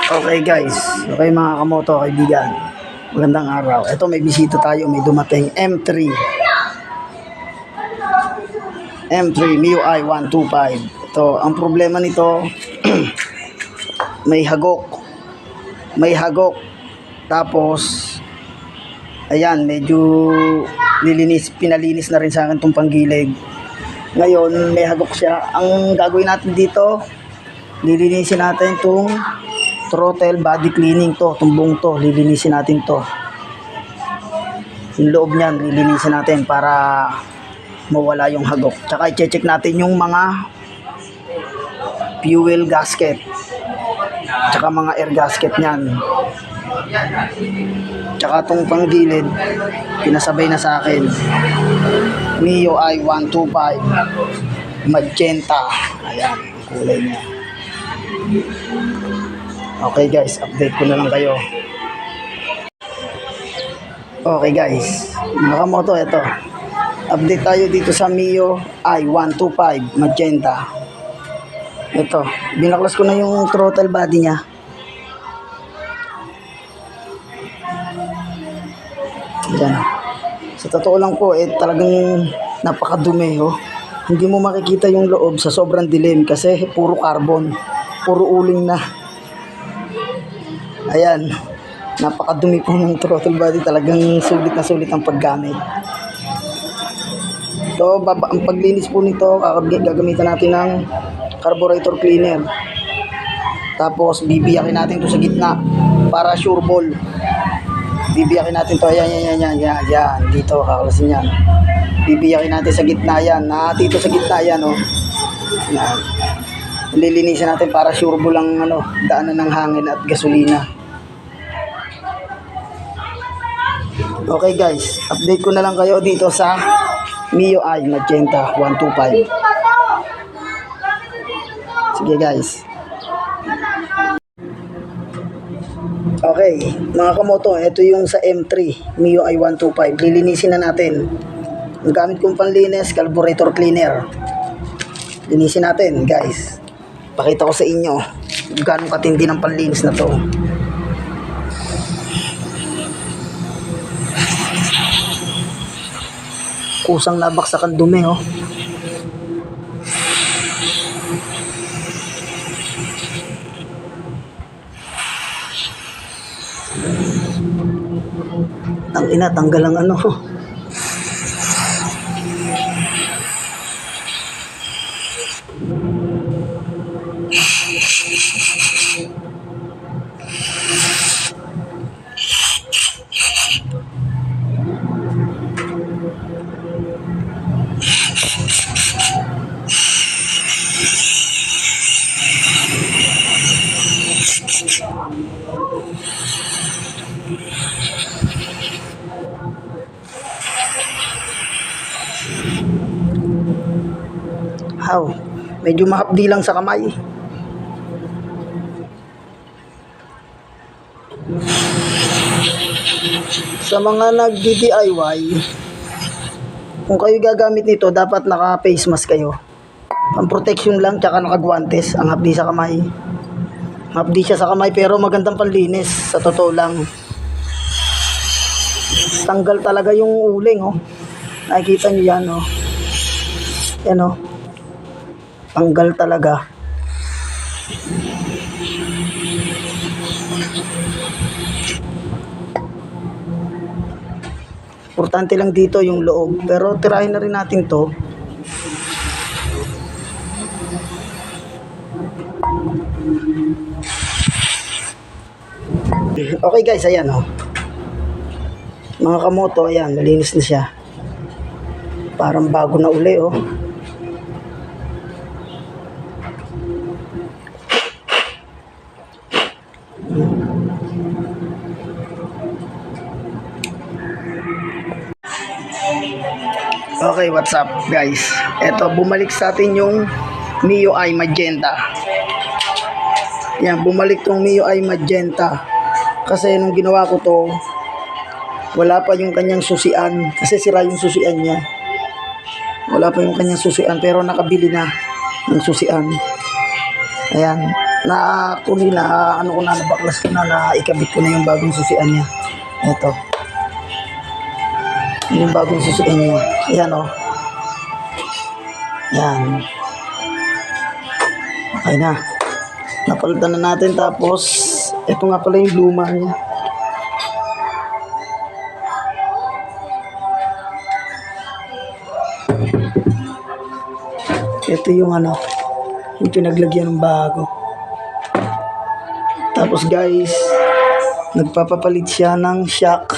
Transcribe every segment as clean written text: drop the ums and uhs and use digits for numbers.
Okay guys, okay mga kamoto, kaibigan. Magandang araw. Ito may bisita tayo, may dumating M3 MIUI 125. Ito, ang problema nito may hagok. Tapos ayan, medyo pinalinis na rin sa akin itong panggilid. Ngayon, may hagok siya. Ang gagawin natin dito, lilinisin natin itong throttle body cleaning itong buong to, lilinisin natin to. Yung loob niyan, lilinisin natin para mawala yung hagok. Tsaka i-check natin yung mga fuel gasket. Tsaka mga air gasket niyan. Tsaka itong panggilid, pinasabay na sa akin. MIUI 125 magenta. Ayan, kulay niya. Okay guys, update ko na lang kayo. Okay guys, mga kamoto, ito. Update tayo dito sa MIUI 125 magenta. Ito, binaklas ko na yung throttle body niya. Yan. Sa totoo lang po, talagang napakadumi. Hindi mo makikita yung loob sa sobrang dilim kasi puro carbon, puro uling na. Ayan, napakadumi po ng throttle body, talagang sulit na sulit ang paggamit. So, ang paglinis po nito, gagamitan natin ng carburetor cleaner. Tapos, bibiyakin natin ito sa gitna para sure ball. Bibiyakin natin ito, yan, dito, kakalasin yan. Bibiyakin natin sa gitna yan, dito sa gitna yan, yan. Lilinisin natin para sure ball ang daanan ng hangin at gasolina. Okay guys, update ko na lang kayo dito sa MIUI magenta 125. Sige guys. Okay, mga kamoto, ito yung sa M3 MIUI 125. Lilinisin na natin. Ang gamit kong panlinis, carburetor cleaner. Linisin natin guys. Pakita ko sa inyo gano'ng katindi ng panlinis na to. Kusang nabaksak ang dumi, Tangina, tanggal ang medyo mahapdi lang sa kamay. Sa mga nagdi-DIY, kung kayo gagamit nito, dapat naka-face mask kayo. Ang protection lang, tsaka naka-guantes. Ang hapdi sa kamay. Hapdi siya sa kamay, pero magandang panlinis. Sa totoo lang. Tanggal talaga yung uling, Nakikita nyo yan, Yan, tanggal talaga. Importante lang dito yung loob. Pero tirahin na rin natin to. Okay guys, ayan mga kamoto, ayan, malinis na siya. Parang bago na uli, Okay, what's up guys? Eto, bumalik sa atin yung MIUI magenta. Yan, bumalik tong MIUI magenta. Kasi nung ginawa ko to, wala pa yung kanyang susian. Kasi sira yung susian niya. Wala pa yung kanyang susian, pero nakabili na ng susian. Ayan. na actually na ano ko na nabaklas ko na ikabit ko na yung bagong susian niya. Ito. Yung bagong susian niya. Ayan o. Yan. Okay na. Napalitan na natin tapos ito nga pala yung luma niya. Ito yung ano, yung pinaglagyan ng bago. Tapos guys, nagpapapalit siya ng shock.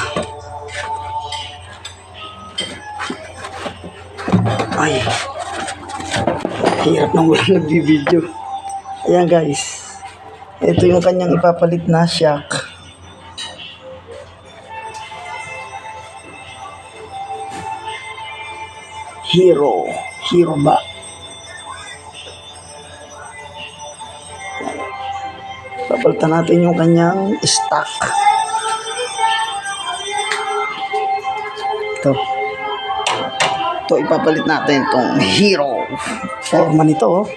Ay, hirap nang walang nagbibideo. Ayan guys, ito yung kanyang ipapalit na shock. Hero ba? Papalitan natin yung kanyang stock. Ito ipapalit natin itong Hero. Forma nito oh.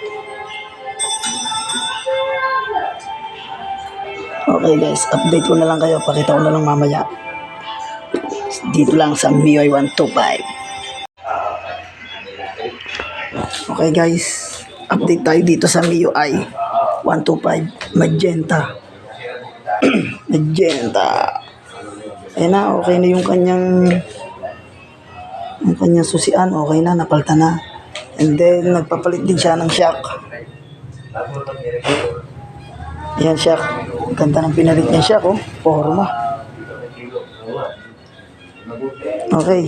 Okay guys, update ko na lang kayo. Pakita ko na lang mamaya. Dito lang sa MIUI 125. Okay guys, update tayo dito sa MIUI 125 Magenta. Magenta. Ayan na, okay na yung kanyang susian. Okay na, napalta na. And then, nagpapalit din siya ng shock. Ayan, shock. Ganda ng pinalit niya shock, oh. Forma. Okay.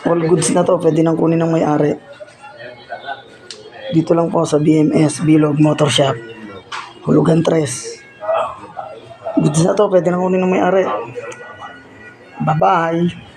All goods na to. Pwede nang kunin ng may-ari. Dito lang po sa BMS, Bilog Motor Shop. Hulugan 3. Goods na to. Pwede nang kunin ng may-ari. Bye-bye.